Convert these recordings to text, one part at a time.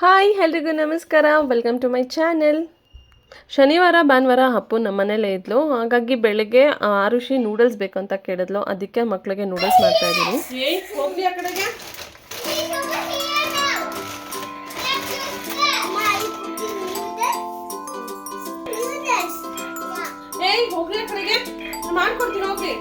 Hi ಎಲ್ರಿಗೂ ನಮಸ್ಕಾರ, welcome to my channel. ಶನಿವಾರ ಭಾನುವಾರ ಅಪ್ಪು ನಮ್ಮ ಮನೇಲೇ ಇದ್ಲು. ಹಾಗಾಗಿ ಬೆಳಗ್ಗೆ ಆರುಷಿ ನೂಡಲ್ಸ್ ಬೇಕಂತ ಕೇಳಿದ್ಲು. ಅದಕ್ಕೆ ಮಕ್ಕಳಿಗೆ ನೂಡಲ್ಸ್ ಮಾಡ್ತಾ ಇದ್ದೀನಿ. ಮಾಡ್ಕೊಡ್ತೀನಿ ಹೋಗಿ.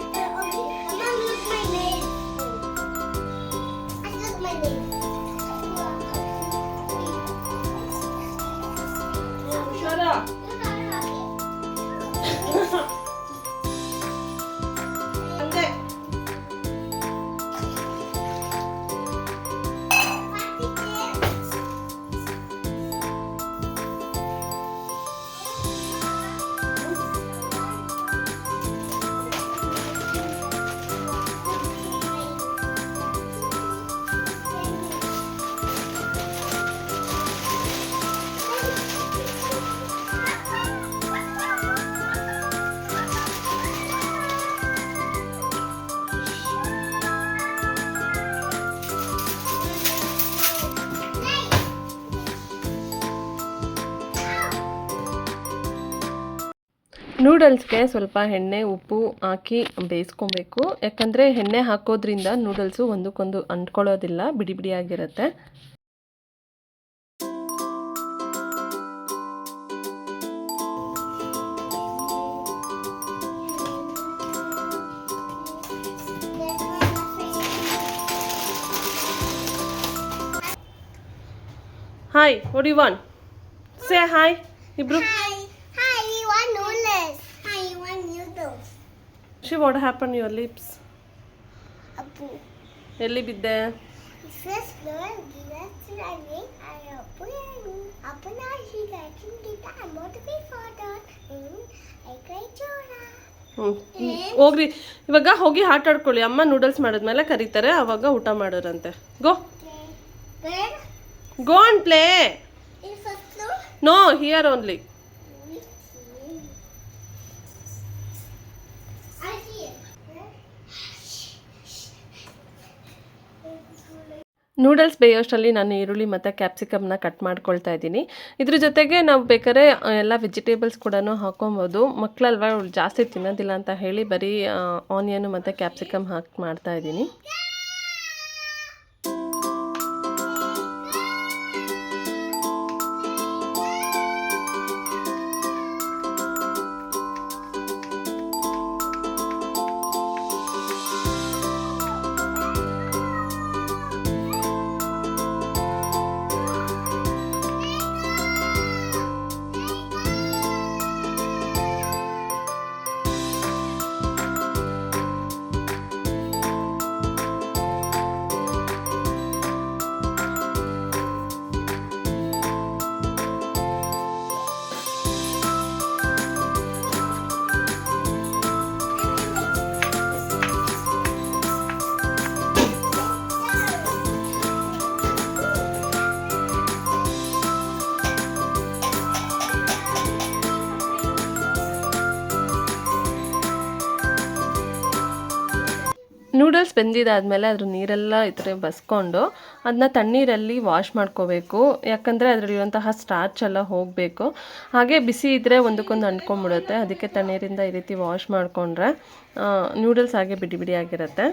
ನೂಡಲ್ಸ್ಗೆ ಸ್ವಲ್ಪ ಎಣ್ಣೆ ಉಪ್ಪು ಹಾಕಿ ಬೇಯಿಸ್ಕೊಬೇಕು. ಯಾಕಂದರೆ ಎಣ್ಣೆ ಹಾಕೋದ್ರಿಂದ ನೂಡಲ್ಸು ಒಂದಕ್ಕೊಂದು ಅಂಟ್ಕೊಳ್ಳೋದಿಲ್ಲ, ಬಿಡಿ ಬಿಡಿಯಾಗಿರುತ್ತೆ. Hi, what you want? Say hi ಇಬ್ರು. What happened to your lips? Appu. ಎಲ್ಲಿ ಬಿದ್ದೆ? First floor, ಹೋಗ್ರಿ ಇವಾಗ ಹೋಗಿ ಆಟ ಆಡ್ಕೊಳ್ಳಿ. ಅಮ್ಮ ನೂಡಲ್ಸ್ ಮಾಡಿದ್ಮೇಲೆ ಕರೀತಾರೆ, ಅವಾಗ ಊಟ ಮಾಡೋರಂತೆ. Go go and play. No, here only. Noodles ಬೇಯೋಷ್ಟರಲ್ಲಿ ನಾನು ಈರುಳ್ಳಿ ಮತ್ತು ಕ್ಯಾಪ್ಸಿಕಮ್ನ ಕಟ್ ಮಾಡ್ಕೊಳ್ತಾ ಇದ್ದೀನಿ. ಇದ್ರ ಜೊತೆಗೆ ನಾವು ಬೇಕಾದ್ರೆ ಎಲ್ಲ ವೆಜಿಟೇಬಲ್ಸ್ ಕೂಡ ಹಾಕೊಬೋದು. ಮಕ್ಕಳಲ್ವ ಜಾಸ್ತಿ ತಿನ್ನೋದಿಲ್ಲ ಅಂತ ಹೇಳಿ ಬರೀ ಆನಿಯನು ಮತ್ತು ಕ್ಯಾಪ್ಸಿಕಮ್ ಹಾಕಿ ಮಾಡ್ತಾ ಇದ್ದೀನಿ. ನೂಡಲ್ಸ್ ಬೆಂದಿದ್ದಾದಮೇಲೆ ಅದ್ರ ನೀರೆಲ್ಲ ಈ ಥರ ಬಸ್ಕೊಂಡು ಅದನ್ನ ತಣ್ಣೀರಲ್ಲಿ ವಾಶ್ ಮಾಡ್ಕೋಬೇಕು. ಯಾಕಂದರೆ ಅದರಲ್ಲಿರುವಂತಹ ಸ್ಟಾರ್ಚ್ ಎಲ್ಲ ಹೋಗಬೇಕು. ಹಾಗೆ ಬಿಸಿ ಇದ್ದರೆ ಒಂದಕ್ಕೊಂದು ಅಂಟ್ಕೊಂಡ್ಬಿಡುತ್ತೆ. ಅದಕ್ಕೆ ತಣ್ಣೀರಿಂದ ಈ ರೀತಿ ವಾಶ್ ಮಾಡಿಕೊಂಡ್ರೆ ನೂಡಲ್ಸ್ ಹಾಗೆ ಬಿಡಿ ಬಿಡಿಯಾಗಿರುತ್ತೆ.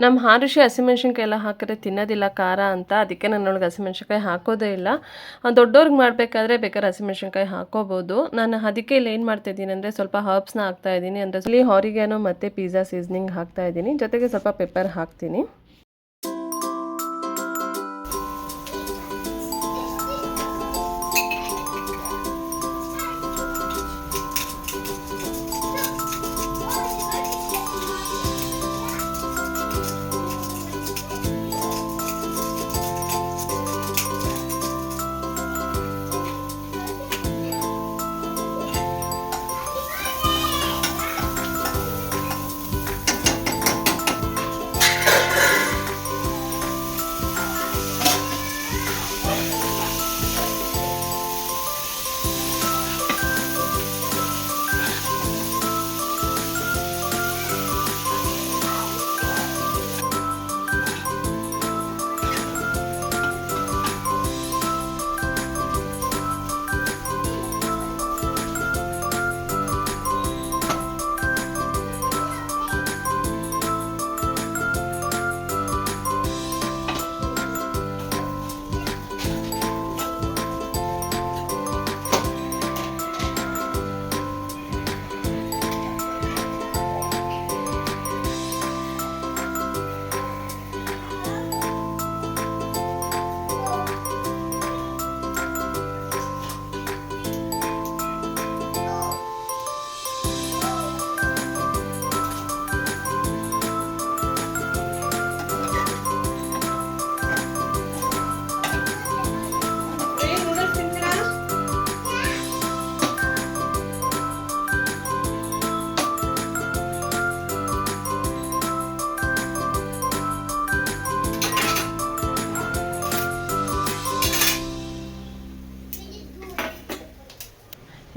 ನಮ್ಮ ಆರುಷಿ ಹಸಿಮೆಣ್ಸಿನ್ಕಾಯಿ ಎಲ್ಲ ಹಾಕಿದ್ರೆ ತಿನ್ನೋದಿಲ್ಲ ಖಾರ ಅಂತ, ಅದಕ್ಕೆ ನಾನು ಅವಳಿಗೆ ಹಸಿಮೆಣ್ಸಿನ್ಕಾಯಿ ಹಾಕೋದೇ ಇಲ್ಲ. ದೊಡ್ಡವ್ರಿಗೆ ಮಾಡಬೇಕಾದ್ರೆ ಬೇಕಾದ್ರೆ ಹಸಿಮೆಣ್ಸಿನ್ಕಾಯಿ ಹಾಕೋಬೋದು. ನಾನು ಅದಕ್ಕೆ ಇಲ್ಲಿ ಏನು ಮಾಡ್ತಾಯಿದ್ದೀನಿ ಅಂದರೆ ಸ್ವಲ್ಪ ಹರ್ಬ್ಸ್ನ ಹಾಕ್ತಾಯಿದ್ದೀನಿ. ಅಂದರೆ ಇಲ್ಲಿ ಆರಿಗ್ಯಾನೋ ಮತ್ತು ಪಿಜ್ಜಾ ಸೀಸನಿಂಗ್ ಹಾಕ್ತಾಯಿದ್ದೀನಿ, ಜೊತೆಗೆ ಸ್ವಲ್ಪ ಪೆಪ್ಪರ್ ಹಾಕ್ತೀನಿ.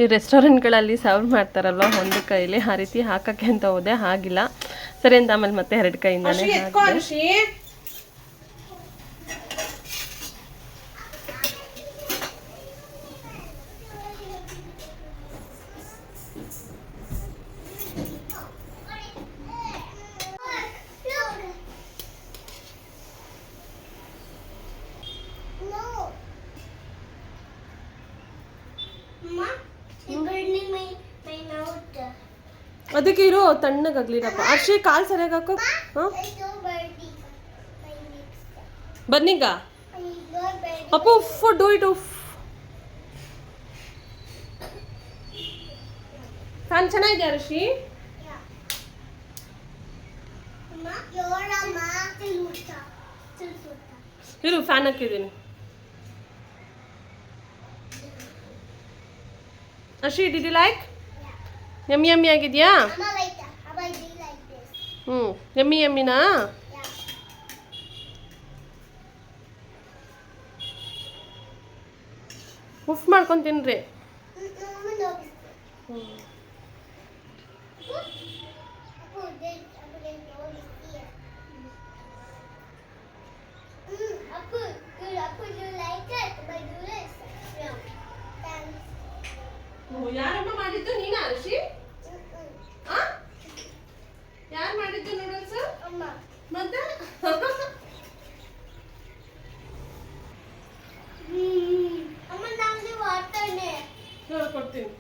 ಈ ರೆಸ್ಟೋರೆಂಟ್ಗಳಲ್ಲಿ ಸರ್ವ್ ಮಾಡ್ತಾರಲ್ವ ಒಂದು ಕೈಲಿ, ಆ ರೀತಿ ಹಾಕೋಕ್ಕೆ ಅಂತ ಹೋದೆ, ಆಗಿಲ್ಲ ಸರಿ ಅಂತ ಆಮೇಲೆ ಮತ್ತೆ 2 ಕೈಯಿಂದಾನೆ ಅದಕ್ಕೆ ಇರೋ ತಣ್ಣಗಾಗ್ಲಿರಪ್ಪ. ಅರ್ಷಿ ಕಾಲು ಸರಿಯಾಗಿ ಹಾಕೋ. ಬನ್ನೀಗ ಅಪ್ಪು ಉಫ್ ಡೂ ಇಟ್ ಉಫ್. ಫ್ಯಾನ್ ಚೆನ್ನಾಗಿದೆ ಅರ್ಷಿ. ಇರು ಫ್ಯಾನ್ ಹಾಕಿದ್ದೀನಿ. Arshi did you like? Yummy yummy ಆಗಿದೆಯಾ? ಯಮ್ಮಿ ಯಮ್ಮಿನಾ? ಉಫ್ ಮಾಡ್ಕೊಂಡು ತಿನ್ರಿ. ಯಾರಮ್ಮ ಮಾಡಿದ್ದು? ನೀನಾ ಅರ್ಷಿ? ಯಾರು ಮಾಡಿದ್ದು ನೂಡಲ್ಸ್? ಮತ್ತೆ ಕೊಡ್ತೀನಿ.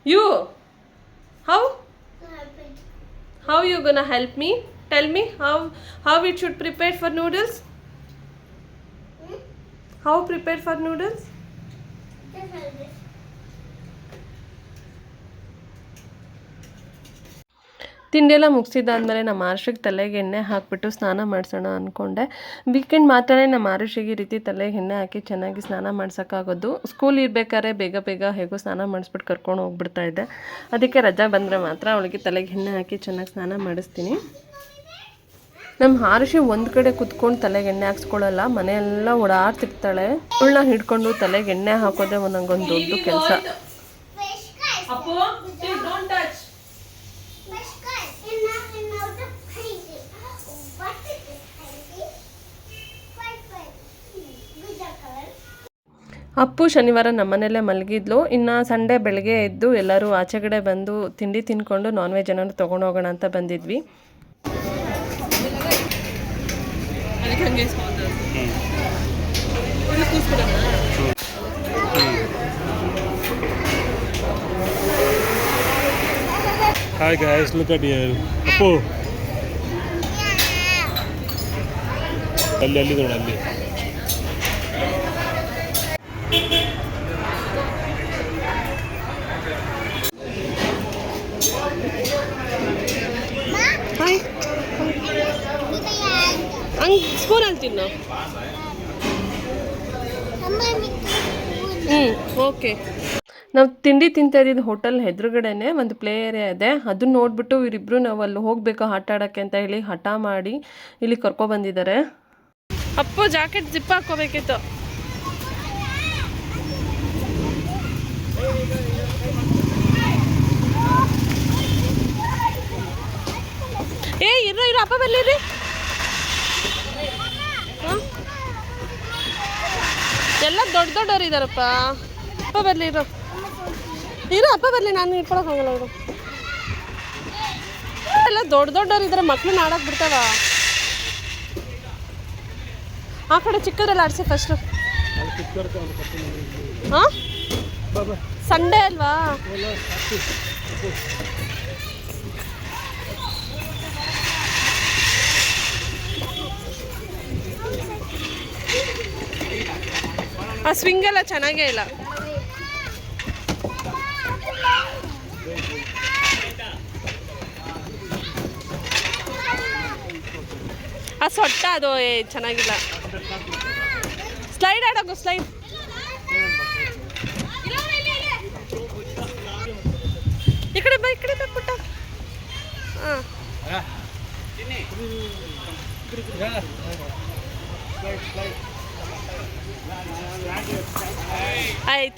You? How you gonna help me? Tell me how it should prepare for noodles? How prepare for noodles? ತಿಂಡಿಯೆಲ್ಲ ಮುಗಿಸಿದ್ದಾದ್ಮೇಲೆ ನಮ್ಮ ಆರುಷಿಗೆ ತಲೆಗೆ ಎಣ್ಣೆ ಹಾಕಿಬಿಟ್ಟು ಸ್ನಾನ ಮಾಡಿಸೋಣ ಅಂದ್ಕೊಂಡೆ. ವೀಕೆಂಡ್ ಮಾತ್ರ ನಮ್ಮ ಆರುಷಿಗೆ ಈ ರೀತಿ ತಲೆಗೆ ಎಣ್ಣೆ ಹಾಕಿ ಚೆನ್ನಾಗಿ ಸ್ನಾನ ಮಾಡ್ಸೋಕ್ಕಾಗೋದು. ಸ್ಕೂಲ್ ಇರಬೇಕಾದ್ರೆ ಬೇಗ ಹೇಗೋ ಸ್ನಾನ ಮಾಡಿಸ್ಬಿಟ್ಟು ಕರ್ಕೊಂಡು ಹೋಗ್ಬಿಡ್ತಾ ಇದ್ದೆ. ಅದಕ್ಕೆ ರಜಾ ಬಂದರೆ ಮಾತ್ರ ಅವಳಿಗೆ ತಲೆಗೆ ಎಣ್ಣೆ ಹಾಕಿ ಚೆನ್ನಾಗಿ ಸ್ನಾನ ಮಾಡಿಸ್ತೀನಿ. ನಮ್ಮ ಆರುಷಿ ಒಂದು ಕಡೆ ಕುತ್ಕೊಂಡು ತಲೆಗೆ ಎಣ್ಣೆ ಹಾಕ್ಸ್ಕೊಳ್ಳಲ್ಲ, ಮನೆಯೆಲ್ಲ ಓಡಾಡ್ತಿರ್ತಾಳೆ. ಅವಳನ್ನ ಹಿಡ್ಕೊಂಡು ತಲೆಗೆ ಎಣ್ಣೆ ಹಾಕೋದೇ ನಂಗೊಂದು ದೊಡ್ಡ ಕೆಲಸ. ಅಪ್ಪು ಶನಿವಾರ ನಮ್ಮನೆಯಲ್ಲೇ ಮಲಗಿದ್ಲು. ಇನ್ನು ಸಂಡೇ ಬೆಳಗ್ಗೆ ಎದ್ದು ಎಲ್ಲರೂ ಆಚೆಗಡೆ ಬಂದು ತಿಂಡಿ ತಿಂದ್ಕೊಂಡು ನಾನ್ ವೆಜ್ ಏನಾದ್ರು ತೊಗೊಂಡು ಹೋಗೋಣ ಅಂತ ಬಂದಿದ್ವಿ. Hi guys, look at here. Appu. ಅಲ್ಲಿ ಅಲ್ಲಿ ನೋಡಿ ಅಲ್ಲಿ. ಹಾಯ್ ಹಂಗೆ ಸ್ಪೂನಲ್ಲಿ ತಿನ್ನು. ಓಕೆ. ನಾವು ತಿಂಡಿ ತಿಂತಾ ಇದ್ದಿದ್ದು ಹೋಟೆಲ್ ಎದುರುಗಡೆನೆ ಒಂದು ಪ್ಲೇ ಏರಿಯಾ ಇದೆ. ಅದನ್ನ ನೋಡ್ಬಿಟ್ಟು ಇವರಿಬ್ರು ನಾವು ಅಲ್ಲಿ ಹೋಗ್ಬೇಕು ಆಟ ಆಡೋಕ್ಕೆ ಅಂತ ಹೇಳಿ ಹಠ ಮಾಡಿ ಇಲ್ಲಿ ಕರ್ಕೊಬಂದಿದ್ದಾರೆ. ಅಪ್ಪು ಜಾಕೆಟ್ ಜಿಪ್ ಹಾಕೋಬೇಕಿತ್ತು. ಇರೋ ಅಪ್ಪ ಬರ್ಲಿರಿ. ಎಲ್ಲ ದೊಡ್ಡವ್ರು ಇದ್ದಾರಪ್ಪ. ಅಪ್ಪ ಬರ್ಲಿ ಇರೋ ಅಪ್ಪ ಬರ್ಲಿ. ನಾನು ಇಟ್ಕೊಳಕ್ ಹೋಗಲ್ಲ ಅವರು ಎಲ್ಲ ದೊಡ್ಡವ್ರು ಇದ್ದಾರೆ. ಮಕ್ಳನ್ನ ಆಡಕ್ ಬಿಡ್ತಾವ. ಆ ಕಡೆ ಚಿಕ್ಕದ್ರೆಲ್ಲ ಆಡಿಸಿ ಫಸ್ಟು. ಹಾಂ ಸಂಡೇ ಅಲ್ವಾ? ಆ ಸ್ವಿಂಗ್ ಎಲ್ಲ ಚೆನ್ನಾಗೇ ಇಲ್ಲ. ಆ ಸೊಟ್ಟ ಅದು ಚೆನ್ನಾಗಿಲ್ಲ. ಸ್ಲೈಡ್ ಆಡೋದು ಸ್ಲೈಡ್. ಈ ಕಡೆ ಬಾ ಪುಟ್ಟ. ಹಾಂ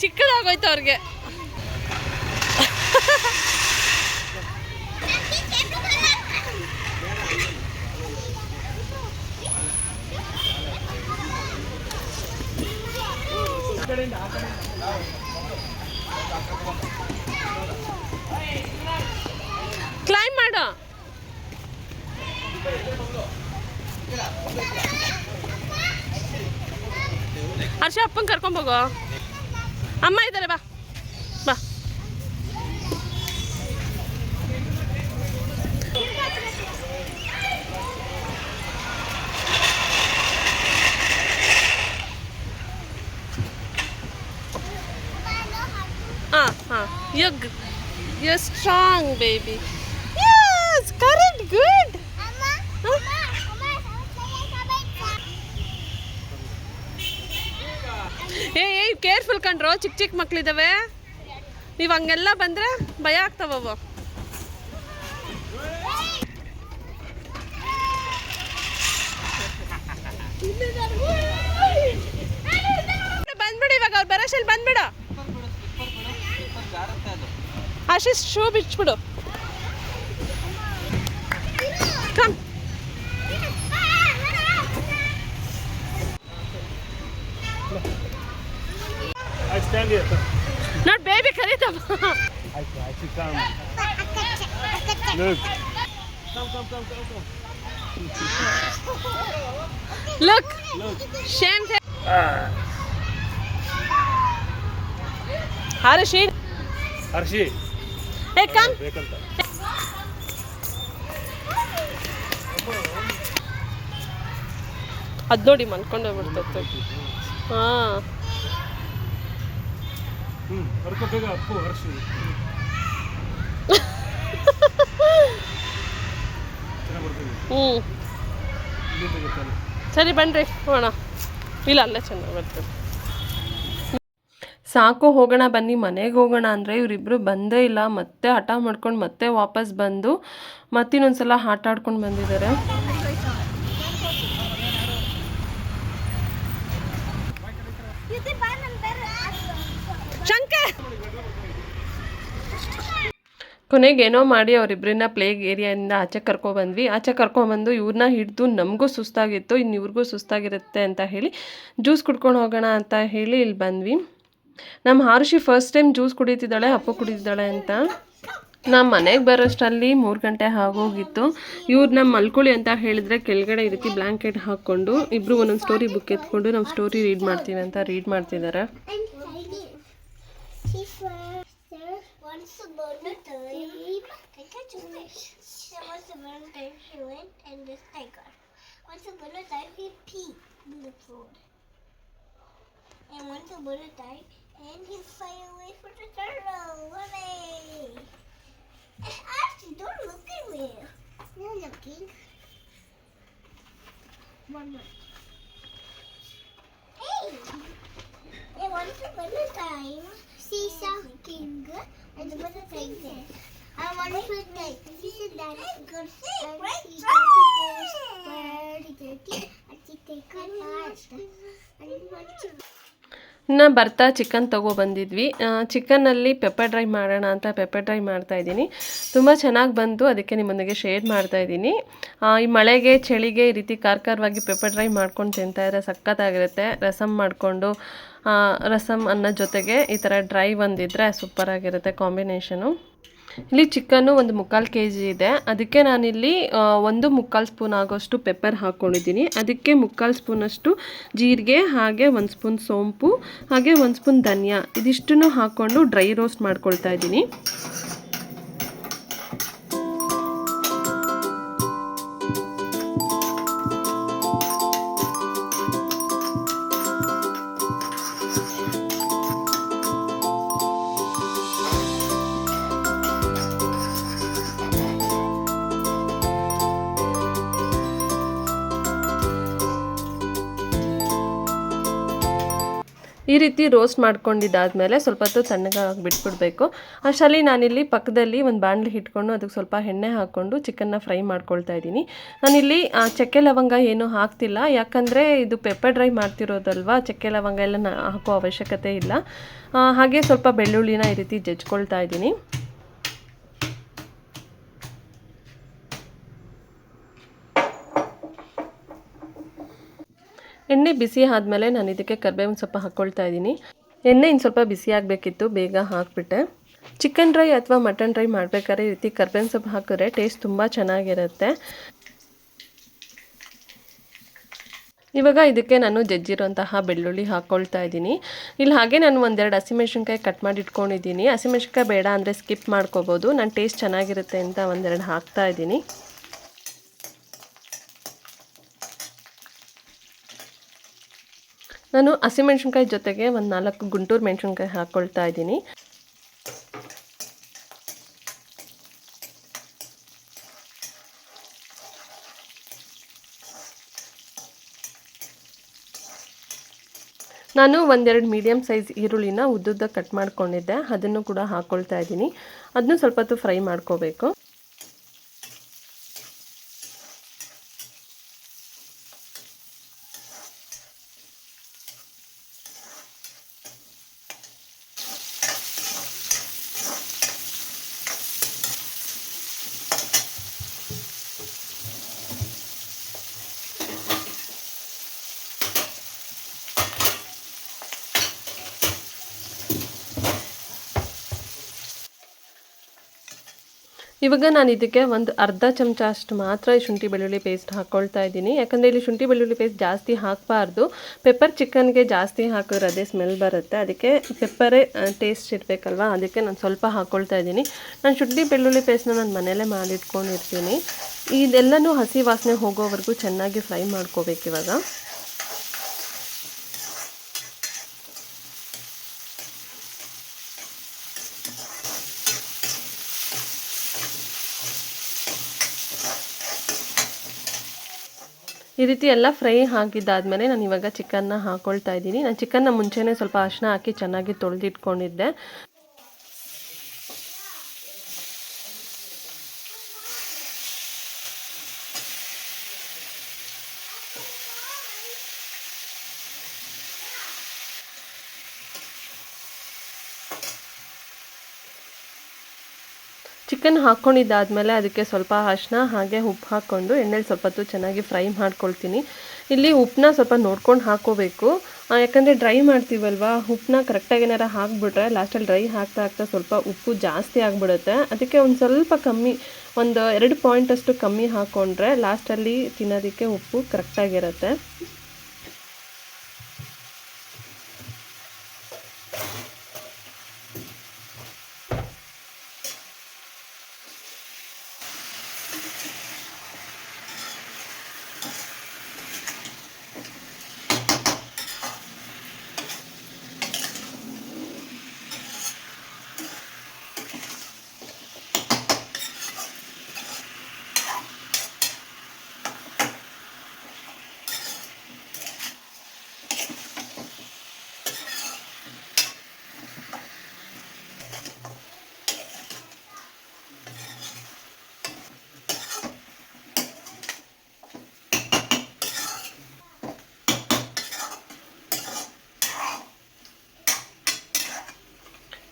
ಚಿಕ್ಕದಾಗೋಯ್ತು ಅವ್ರಿಗೆ. ಕ್ಲೈಮ್ ಮಾಡು. ಹರ್ಷ ಅಪ್ಪಂಗೆ ಕರ್ಕೊಂಬೋಗು. ಅಮ್ಮ ಇದ್ದಾರೆ ಬಾ ಬಾ. ಹಾಂ you're strong baby. Yes, correct, good. ಏಯ್ ಕೇರ್ಫುಲ್ ಕಂಡ್ರೋ. ಚಿಕ್ಕ ಮಕ್ಳಿದ್ದಾವೆ. ನೀವು ಹಂಗೆಲ್ಲ ಬಂದರೆ ಭಯ ಆಗ್ತಾವವು. ಬಂದ್ಬಿಡು ಇವಾಗ. ಅವ್ರು ಬರೋಷಲ್ಲಿ ಬಂದ್ಬಿಡು. ಆಶೀಶ್ ಶೂ ಬಿಚ್ಬಿಡು. ಕಮ್. ನೋಡಿ ಬೇಬಿ ಕರೀತಮ್ಮ. Look shame. ಹರ್ಷಿ ಏ ಕಮ್. ಅದು ನೋಡಿ ಮನ್ಕೊಂಡು ಹೋಗ್ಬಿಡ್ತೈತೆ. ಹಾಂ ಸರಿ ಬನ್ನಿರಿ ಹೋಗೋಣ. ಇಲ್ಲ ಅಲ್ಲೇ ಚೆನ್ನಾಗಿ ಬರ್ತದೆ. ಸಾಕು ಹೋಗೋಣ ಬನ್ನಿ ಮನೆಗೆ ಹೋಗೋಣ ಅಂದರೆ ಇವರಿಬ್ಬರು ಬಂದೇ ಇಲ್ಲ. ಮತ್ತೆ ಹಠ ಮಾಡ್ಕೊಂಡು ಮತ್ತೆ ವಾಪಸ್ ಬಂದು ಮತ್ತಿನ್ನೊಂದ್ಸಲ ಆಟ ಆಡ್ಕೊಂಡು ಬಂದಿದ್ದಾರೆ. ಕೊನೆಗೆ ಏನೋ ಮಾಡಿ ಅವರಿಬ್ಬರನ್ನ ಪ್ಲೇ ಏರಿಯಾದಿಂದ ಆಚೆ ಕರ್ಕೊಬಂದ್ವಿ. ಆಚೆ ಕರ್ಕೊಂಬಂದು ಇವ್ರನ್ನ ಹಿಡಿದು ನಮಗೂ ಸುಸ್ತಾಗಿತ್ತು, ಇನ್ನು ಇವ್ರಿಗೂ ಸುಸ್ತಾಗಿರುತ್ತೆ ಅಂತ ಹೇಳಿ ಜ್ಯೂಸ್ ಕುಡ್ಕೊಂಡು ಹೋಗೋಣ ಅಂತ ಹೇಳಿ ಇಲ್ಲಿ ಬಂದ್ವಿ. ನಮ್ಮ ಆರುಷಿ ಫಸ್ಟ್ ಟೈಮ್ ಜ್ಯೂಸ್ ಕುಡಿತಿದ್ದಾಳೆ, ಅಪ್ಪು ಕುಡಿತಿದ್ದಾಳೆ ಅಂತ. ನಮ್ಮ ಮನೆಗೆ ಬರೋಷ್ಟರಲ್ಲಿ 3 ಗಂಟೆ ಆಗೋಗಿತ್ತು. ಇವ್ರು ನಮ್ಮ ಮಲ್ಕೊಳ್ಳಿ ಅಂತ ಹೇಳಿದ್ರೆ ಕೆಳಗಡೆ ಈ ರೀತಿ ಬ್ಲ್ಯಾಂಕೆಟ್ ಹಾಕ್ಕೊಂಡು ಇಬ್ಬರು ಒಂದೊಂದು ಸ್ಟೋರಿ ಬುಕ್ ಎತ್ಕೊಂಡು ನಾವು ಸ್ಟೋರಿ ರೀಡ್ ಮಾಡ್ತೀವಿ ಅಂತ ರೀಡ್ ಮಾಡ್ತಿದ್ದಾರೆ. Once upon a time, I got to fish. Once upon a time, he went and this tiger. Once upon a time, he peed in the pool. And once upon a time, and he fly away from the turtle. Hooray! Ashley, don't look at me. You're looking. One more. Hey! And once upon a time, Seesaw King and the mother tiger. I want to put that. She said that. Good thing, right? ಇನ್ನು ಬರ್ತಾ chicken ತೊಗೊಬಂದಿದ್ವಿ. ಚಿಕನ್ನಲ್ಲಿ pepper dry ಮಾಡೋಣ ಅಂತ pepper dry ಮಾಡ್ತಾಯಿದ್ದೀನಿ. ತುಂಬ ಚೆನ್ನಾಗಿ ಬಂತು, ಅದಕ್ಕೆ ನಿಮ್ಮೊಂದಿಗೆ ಶೇರ್ ಮಾಡ್ತಾಯಿದ್ದೀನಿ. ಈ ಮಳೆಗೆ ಚಳಿಗೆ ಈ ರೀತಿ ಖಾರವಾಗಿ ಪೆಪ್ಪರ್ ಡ್ರೈ ಮಾಡ್ಕೊಂಡು ತಿಂತಾಯಿದ್ರೆ ಸಖತ್ತಾಗಿರುತ್ತೆ. ರಸಮ್ ಮಾಡಿಕೊಂಡು ರಸಮ್ ಅನ್ನೋ ಜೊತೆಗೆ ಈ ಥರ ಡ್ರೈ ಒಂದಿದ್ರೆ ಸೂಪರಾಗಿರುತ್ತೆ ಕಾಂಬಿನೇಷನು. ಇಲ್ಲಿ ಚಿಕನ್ನು ಒಂದು 3/4 kg ಇದೆ. ಅದಕ್ಕೆ ನಾನಿಲ್ಲಿ 1/4 ಸ್ಪೂನ್ ಆಗೋಷ್ಟು ಪೆಪ್ಪರ್ ಹಾಕ್ಕೊಂಡಿದ್ದೀನಿ. ಅದಕ್ಕೆ 3/4 ಸ್ಪೂನಷ್ಟು ಜೀರಿಗೆ, ಹಾಗೆ 1 ಸ್ಪೂನ್ ಸೋಂಪು, ಹಾಗೆ 1 ಸ್ಪೂನ್ ಧನಿಯಾ, ಇದಿಷ್ಟನ್ನು ಹಾಕ್ಕೊಂಡು ಡ್ರೈ ರೋಸ್ಟ್ ಮಾಡ್ಕೊಳ್ತಾ ಇದ್ದೀನಿ. ಈ ರೀತಿ ರೋಸ್ಟ್ ಮಾಡ್ಕೊಂಡಿದ್ದಾದಮೇಲೆ ಸ್ವಲ್ಪ ಹೊತ್ತು ತಣ್ಣಗಾಗಿ ಬಿಟ್ಬಿಡಬೇಕು. ಅಷ್ಟರಲ್ಲಿ ನಾನಿಲ್ಲಿ ಪಕ್ಕದಲ್ಲಿ ಒಂದು ಬಾಣಲಿ ಇಟ್ಕೊಂಡು ಅದಕ್ಕೆ ಸ್ವಲ್ಪ ಎಣ್ಣೆ ಹಾಕ್ಕೊಂಡು ಚಿಕನ್ನ ಫ್ರೈ ಮಾಡ್ಕೊಳ್ತಾ ಇದ್ದೀನಿ. ನಾನಿಲ್ಲಿ ಚಕ್ಕೆ ಲವಂಗ ಏನೂ ಹಾಕ್ತಿಲ್ಲ, ಯಾಕಂದರೆ ಇದು ಪೆಪ್ಪರ್ ಡ್ರೈ ಮಾಡ್ತಿರೋದಲ್ವ, ಚಕ್ಕೆ ಲವಂಗ ಎಲ್ಲ ಹಾಕೋ ಅವಶ್ಯಕತೆ ಇಲ್ಲ. ಹಾಗೆ ಸ್ವಲ್ಪ ಬೆಳ್ಳುಳ್ಳಿನ ಈ ರೀತಿ ಜಜ್ಕೊಳ್ತಾ ಇದ್ದೀನಿ. ಎಣ್ಣೆ ಬಿಸಿ ಆದಮೇಲೆ ನಾನು ಇದಕ್ಕೆ ಕರಿಬೇವಿನ ಸೊಪ್ಪು ಹಾಕ್ಕೊಳ್ತಾ ಇದ್ದೀನಿ. ಎಣ್ಣೆ ಇನ್ನು ಸ್ವಲ್ಪ ಬಿಸಿ ಆಗಬೇಕಿತ್ತು, ಬೇಗ ಹಾಕಿಬಿಟ್ಟೆ. ಚಿಕನ್ ಡ್ರೈ ಅಥವಾ ಮಟನ್ ಡ್ರೈ ಮಾಡಬೇಕಾದ್ರೆ ಈ ರೀತಿ ಕರಿಬೇವಿನ ಸೊಪ್ಪು ಹಾಕಿದ್ರೆ ಟೇಸ್ಟ್ ತುಂಬ ಚೆನ್ನಾಗಿರುತ್ತೆ. ಇವಾಗ ಇದಕ್ಕೆ ನಾನು ಜಜ್ಜಿರೋಂತಹ ಬೆಳ್ಳುಳ್ಳಿ ಹಾಕ್ಕೊಳ್ತಾ ಇದ್ದೀನಿ. ಇಲ್ಲಿ ಹಾಗೆ ನಾನು 1-2 ಹಸಿಮೆಣ್ಸಿನ್ಕಾಯಿ ಕಟ್ ಮಾಡಿ ಇಟ್ಕೊಂಡಿದ್ದೀನಿ. ಹಸಿಮೆಣ್ಸಿನ್ಕಾಯಿ ಬೇಡ ಅಂದರೆ ಸ್ಕಿಪ್ ಮಾಡ್ಕೋಬೋದು, ನಾನು ಟೇಸ್ಟ್ ಚೆನ್ನಾಗಿರುತ್ತೆ ಅಂತ 1-2 ಹಾಕ್ತಾ ಇದ್ದೀನಿ. ನಾನು ಹಸಿಮೆಣ್ಸಿನ್ಕಾಯಿ ಜೊತೆಗೆ 4 ಗುಂಟೂರು ಮೆಣಸಿನ್ಕಾಯಿ ಹಾಕ್ಕೊಳ್ತಾ ಇದ್ದೀನಿ. ನಾನು 1-2 ಮೀಡಿಯಮ್ ಸೈಜ್ ಈರುಳ್ಳಿನ ಉದ್ದುದ್ದ ಕಟ್ ಮಾಡ್ಕೊಂಡಿದ್ದೆ, ಅದನ್ನು ಕೂಡ ಹಾಕ್ಕೊಳ್ತಾ ಇದ್ದೀನಿ. ಅದನ್ನು ಸ್ವಲ್ಪ ಹೊತ್ತು ಫ್ರೈ ಮಾಡ್ಕೋಬೇಕು. ಇವಾಗ ನಾನು ಇದಕ್ಕೆ ಒಂದು ಅರ್ಧ ಚಮಚ ಅಷ್ಟು ಮಾತ್ರ ಶುಂಠಿ ಬೆಳ್ಳುಳ್ಳಿ ಪೇಸ್ಟ್ ಹಾಕ್ಕೊಳ್ತಾ ಇದ್ದೀನಿ. ಯಾಕಂದರೆ ಇಲ್ಲಿ ಶುಂಠಿ ಬೆಳ್ಳುಳ್ಳಿ ಪೇಸ್ಟ್ ಜಾಸ್ತಿ ಹಾಕಬಾರ್ದು, ಪೆಪ್ಪರ್ ಚಿಕನ್ಗೆ ಜಾಸ್ತಿ ಹಾಕಿದ್ರೆ ಅದೇ ಸ್ಮೆಲ್ ಬರುತ್ತೆ. ಅದಕ್ಕೆ ಪೆಪ್ಪರೇ ಟೇಸ್ಟ್ ಇರಬೇಕಲ್ವ, ಅದಕ್ಕೆ ನಾನು ಸ್ವಲ್ಪ ಹಾಕ್ಕೊಳ್ತಾ ಇದ್ದೀನಿ. ನಾನು ಶುಂಠಿ ಬೆಳ್ಳುಳ್ಳಿ ಪೇಸ್ಟ್ನ ನಾನು ಮನೆಯಲ್ಲೇ ಮಾಡಿಟ್ಕೊಂಡಿರ್ತೀನಿ. ಇದೆಲ್ಲನೂ ಹಸಿ ವಾಸನೆ ಹೋಗೋವರೆಗೂ ಚೆನ್ನಾಗಿ ಫ್ರೈ ಮಾಡ್ಕೋಬೇಕು. ಇವಾಗ ಈ ರೀತಿ ಎಲ್ಲ ಫ್ರೈ ಆಗಿದ್ದಾದಮೇಲೆ ನಾನು ಇವಾಗ ಚಿಕನ್ನ ಹಾಕ್ಕೊಳ್ತಾ ಇದ್ದೀನಿ. ನಾನು ಚಿಕನ್ನ ಮುಂಚೆನೇ ಸ್ವಲ್ಪ ಅರಿಶಿನ ಹಾಕಿ ಚೆನ್ನಾಗಿ ತೊಳೆದಿಟ್ಕೊಂಡಿದ್ದೆ. ಚಿಕನ್ ಹಾಕ್ಕೊಂಡಿದ್ದಾದಮೇಲೆ ಅದಕ್ಕೆ ಸ್ವಲ್ಪ ಅರಿಶಿನ ಹಾಗೆ ಉಪ್ಪು ಹಾಕ್ಕೊಂಡು ಎಣ್ಣೆಲಿ ಸ್ವಲ್ಪ ಹೊತ್ತು ಚೆನ್ನಾಗಿ ಫ್ರೈ ಮಾಡ್ಕೊಳ್ತೀನಿ. ಇಲ್ಲಿ ಉಪ್ಪನ್ನ ಸ್ವಲ್ಪ ನೋಡ್ಕೊಂಡು ಹಾಕ್ಕೋಬೇಕು, ಯಾಕಂದರೆ ಡ್ರೈ ಮಾಡ್ತೀವಲ್ವ, ಉಪ್ಪನ್ನ ಕರೆಕ್ಟಾಗಿ ಏನಾರ ಹಾಕ್ಬಿಟ್ರೆ ಲಾಸ್ಟಲ್ಲಿ ಡ್ರೈ ಆಗ್ತಾ ಸ್ವಲ್ಪ ಉಪ್ಪು ಜಾಸ್ತಿ ಆಗಿಬಿಡುತ್ತೆ. ಅದಕ್ಕೆ ಒಂದು ಸ್ವಲ್ಪ ಕಮ್ಮಿ, ಒಂದು 2 ಪಾಯಿಂಟಷ್ಟು ಕಮ್ಮಿ ಹಾಕ್ಕೊಂಡ್ರೆ ಲಾಸ್ಟಲ್ಲಿ ತಿನ್ನೋದಕ್ಕೆ ಉಪ್ಪು ಕರೆಕ್ಟಾಗಿರುತ್ತೆ.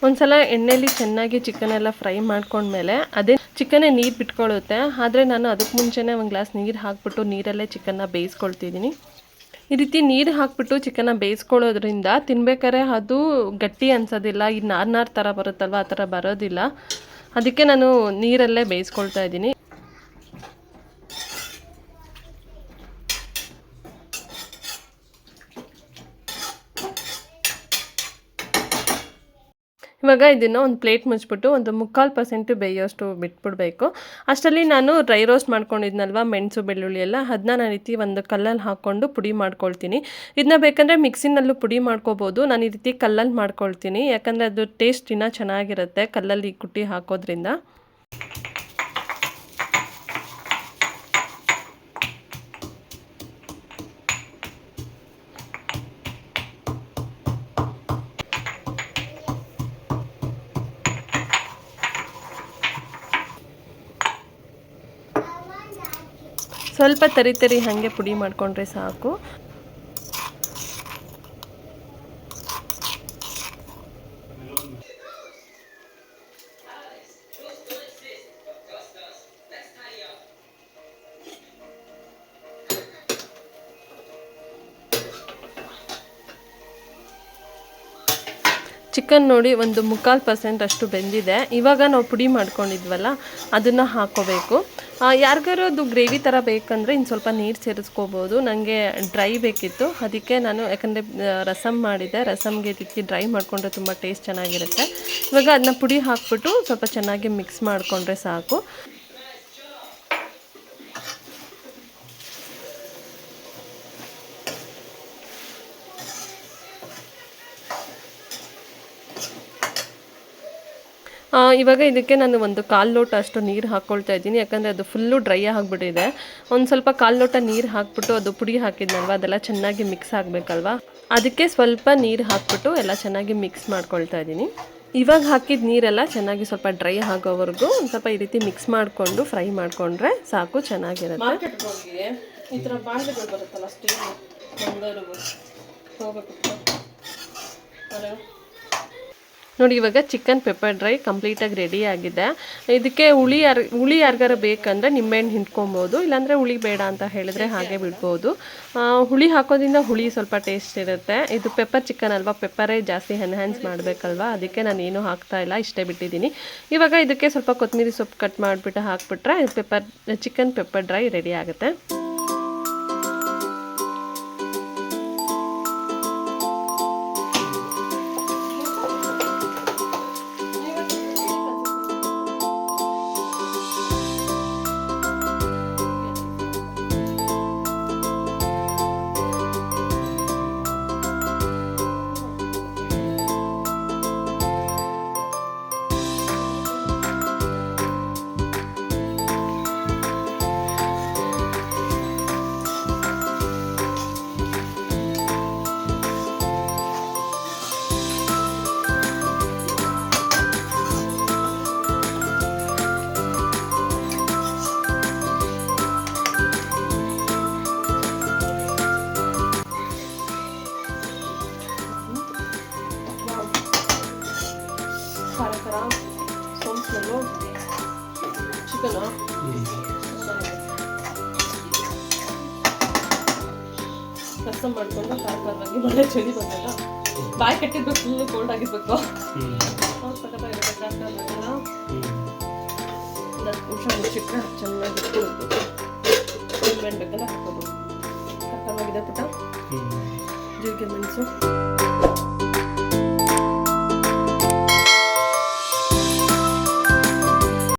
ಒಂದ್ಸಲ ಎಣ್ಣೆಲಿ ಚೆನ್ನಾಗಿ ಚಿಕನ್ ಎಲ್ಲ ಫ್ರೈ ಮಾಡ್ಕೊಂಡ್ಮೇಲೆ ಅದೇ ಚಿಕನ್ನೇ ನೀರು ಬಿಟ್ಕೊಳ್ಳುತ್ತೆ. ಆದರೆ ನಾನು ಅದಕ್ಕೆ ಮುಂಚೆನೇ ಒಂದು ಗ್ಲಾಸ್ ನೀರು ಹಾಕ್ಬಿಟ್ಟು ನೀರಲ್ಲೇ ಚಿಕನ್ನ ಬೇಯಿಸ್ಕೊಳ್ತಿದ್ದೀನಿ. ಈ ರೀತಿ ನೀರು ಹಾಕ್ಬಿಟ್ಟು ಚಿಕನ್ನ ಬೇಯಿಸ್ಕೊಳ್ಳೋದ್ರಿಂದ ತಿನ್ಬೇಕಾದ್ರೆ ಅದು ಗಟ್ಟಿ ಅನ್ಸೋದಿಲ್ಲ, ಈ ನಾರು ಥರ ಬರುತ್ತಲ್ವ ಆ ಥರ ಬರೋದಿಲ್ಲ. ಅದಕ್ಕೆ ನಾನು ನೀರಲ್ಲೇ ಬೇಯಿಸ್ಕೊಳ್ತಾ ಇದ್ದೀನಿ. ಇವಾಗ ಇದನ್ನು ಒಂದು ಪ್ಲೇಟ್ ಮುಚ್ಚಿಬಿಟ್ಟು ಒಂದು 3/4% ಬೇಯೋಷ್ಟು ಬಿಟ್ಬಿಡಬೇಕು. ಅಷ್ಟರಲ್ಲಿ ನಾನು ಡ್ರೈ ರೋಸ್ಟ್ ಮಾಡ್ಕೊಂಡಿದ್ನಲ್ವ ಮೆಣಸು ಬೆಳ್ಳುಳ್ಳಿ ಎಲ್ಲ, ಅದನ್ನ ನಾನು ರೀತಿ ಒಂದು ಕಲ್ಲಲ್ಲಿ ಹಾಕ್ಕೊಂಡು ಪುಡಿ ಮಾಡ್ಕೊಳ್ತೀನಿ. ಇದನ್ನ ಬೇಕಂದರೆ ಮಿಕ್ಸಿನಲ್ಲೂ ಪುಡಿ ಮಾಡ್ಕೋಬೋದು. ನಾನು ಈ ರೀತಿ ಕಲ್ಲಲ್ಲಿ ಮಾಡ್ಕೊಳ್ತೀನಿ, ಯಾಕಂದರೆ ಅದು ಟೇಸ್ಟ್ ಇನ್ನೂ ಚೆನ್ನಾಗಿರುತ್ತೆ ಕಲ್ಲಲ್ಲಿ ಕುಟ್ಟಿ ಹಾಕೋದ್ರಿಂದ. ಸ್ವಲ್ಪ ತರಿ ಹಾಗೆ ಪುಡಿ ಮಾಡಿಕೊಂಡ್ರೆ ಸಾಕು. ಚಿಕನ್ ನೋಡಿ ಒಂದು 3/4% ಅಷ್ಟು ಬೆಂದಿದೆ. ಇವಾಗ ನಾವು ಪುಡಿ ಮಾಡ್ಕೊಂಡಿದ್ವಲ್ಲ ಅದನ್ನು ಹಾಕ್ಕೋಬೇಕು. ಯಾರಿಗಾರು ಅದು ಗ್ರೇವಿ ಥರ ಬೇಕಂದರೆ ಇನ್ನು ಸ್ವಲ್ಪ ನೀರು ಸೇರಿಸ್ಕೋಬೋದು. ನನಗೆ ಡ್ರೈ ಬೇಕಿತ್ತು, ಅದಕ್ಕೆ ನಾನು ಯಾಕಂದರೆ ರಸಮ್ ಮಾಡಿದ್ದೆ, ರಸಮ್ಗೆ ರೀತಿ ಡ್ರೈ ಮಾಡಿಕೊಂಡ್ರೆ ತುಂಬ ಟೇಸ್ಟ್ ಚೆನ್ನಾಗಿರುತ್ತೆ. ಇವಾಗ ಅದನ್ನ ಪುಡಿ ಹಾಕ್ಬಿಟ್ಟು ಸ್ವಲ್ಪ ಚೆನ್ನಾಗಿ ಮಿಕ್ಸ್ ಮಾಡಿಕೊಂಡ್ರೆ ಸಾಕು. ಇವಾಗ ಇದಕ್ಕೆ ನಾನು ಒಂದು 1/4 ಲೋಟ ಅಷ್ಟು ನೀರು ಹಾಕ್ಕೊಳ್ತಾ ಇದ್ದೀನಿ, ಯಾಕಂದರೆ ಅದು ಫುಲ್ಲು ಡ್ರೈ ಆಗಿಬಿಟ್ಟಿದೆ. ಒಂದು ಸ್ವಲ್ಪ 1/4 ಲೋಟ ನೀರು ಹಾಕ್ಬಿಟ್ಟು ಅದು ಪುಡಿ ಹಾಕಿದ್ನಲ್ವ ಅದೆಲ್ಲ ಚೆನ್ನಾಗಿ ಮಿಕ್ಸ್ ಆಗಬೇಕಲ್ವ, ಅದಕ್ಕೆ ಸ್ವಲ್ಪ ನೀರು ಹಾಕ್ಬಿಟ್ಟು ಎಲ್ಲ ಚೆನ್ನಾಗಿ ಮಿಕ್ಸ್ ಮಾಡ್ಕೊಳ್ತಾ ಇದ್ದೀನಿ. ಇವಾಗ ಹಾಕಿದ ನೀರೆಲ್ಲ ಚೆನ್ನಾಗಿ ಸ್ವಲ್ಪ ಡ್ರೈ ಆಗೋವರೆಗೂ ಒಂದು ಸ್ವಲ್ಪ ಈ ರೀತಿ ಮಿಕ್ಸ್ ಮಾಡಿಕೊಂಡು ಫ್ರೈ ಮಾಡಿಕೊಂಡ್ರೆ ಸಾಕು, ಚೆನ್ನಾಗಿರುತ್ತೆ. ಮಾರ್ಕೆಟ್ಗೆ ಹೋಗಿ ಈ ಥರ ಬಾಂಡೆಗಳು ಬರುತ್ತಲ್ಲ ಸ್ಟೀಲ್ ನೋಡಿ. ಇವಾಗ ಚಿಕನ್ ಪೆಪ್ಪರ್ ಡ್ರೈ ಕಂಪ್ಲೀಟಾಗಿ ರೆಡಿ ಆಗಿದೆ. ಇದಕ್ಕೆ ಹುಳಿ ಯಾರಿಗಾರ ಬೇಕಂದರೆ ನಿಂಬೆಹಣ್ಣು ಹಿಂಡ್ಕೊಬೋದು, ಇಲ್ಲಾಂದರೆ ಹುಳಿ ಬೇಡ ಅಂತ ಹೇಳಿದ್ರೆ ಹಾಗೆ ಬಿಡ್ಬೋದು. ಹುಳಿ ಹಾಕೋದ್ರಿಂದ ಹುಳಿ ಸ್ವಲ್ಪ ಟೇಸ್ಟ್ ಇರುತ್ತೆ. ಇದು ಪೆಪ್ಪರ್ ಚಿಕನ್ ಅಲ್ವಾ, ಪೆಪ್ಪರೇ ಜಾಸ್ತಿ ಎನ್ಹ್ಯಾನ್ಸ್ ಮಾಡಬೇಕಲ್ವಾ, ಅದಕ್ಕೆ ನಾನು ಏನೂ ಹಾಕ್ತಾಯಿಲ್ಲ, ಇಷ್ಟೇ ಬಿಟ್ಟಿದ್ದೀನಿ. ಇವಾಗ ಇದಕ್ಕೆ ಸ್ವಲ್ಪ ಕೊತ್ತಂಬರಿ ಸೊಪ್ಪು ಕಟ್ ಮಾಡಿಬಿಟ್ಟು ಹಾಕ್ಬಿಟ್ರೆ ಚಿಕನ್ ಪೆಪ್ಪರ್ ಡ್ರೈ ರೆಡಿ ಆಗುತ್ತೆ. ಚಿಕನ್ ರಸಂ ಮಾಡ್ಕೊಂಡು ಖಾರವಾಗಿ ಮಳೆ ಚಳಿ ಬಂದಾಗ ಬಾಯಿ ಕಟ್ಟಿರ್ಬೇಕು, ಫುಲ್ಲು ಕೋಲ್ಡ್ ಆಗಿರ್ಬೇಕು. ಸಖತ್ತಾಗಿರುತ್ತೆ ಖಾರವಾಗೆಲ್ಲ. 10 ನಿಮಿಷ ಮುಚ್ಚಿಟ್ರೆ ಚೆನ್ನಾಗಿ ಇಟ್ಕೊಳ್ಬೇಕು. ನಿಂಬೆಹಣ್ಣು ಬೇಕಲ್ಲ ಹಾಕೋಬೋದು. ಖಾರವಾಗಿದೆ ಪುಟ್ಟ. ಜೀರಿಗೆ ಮೆಣಸು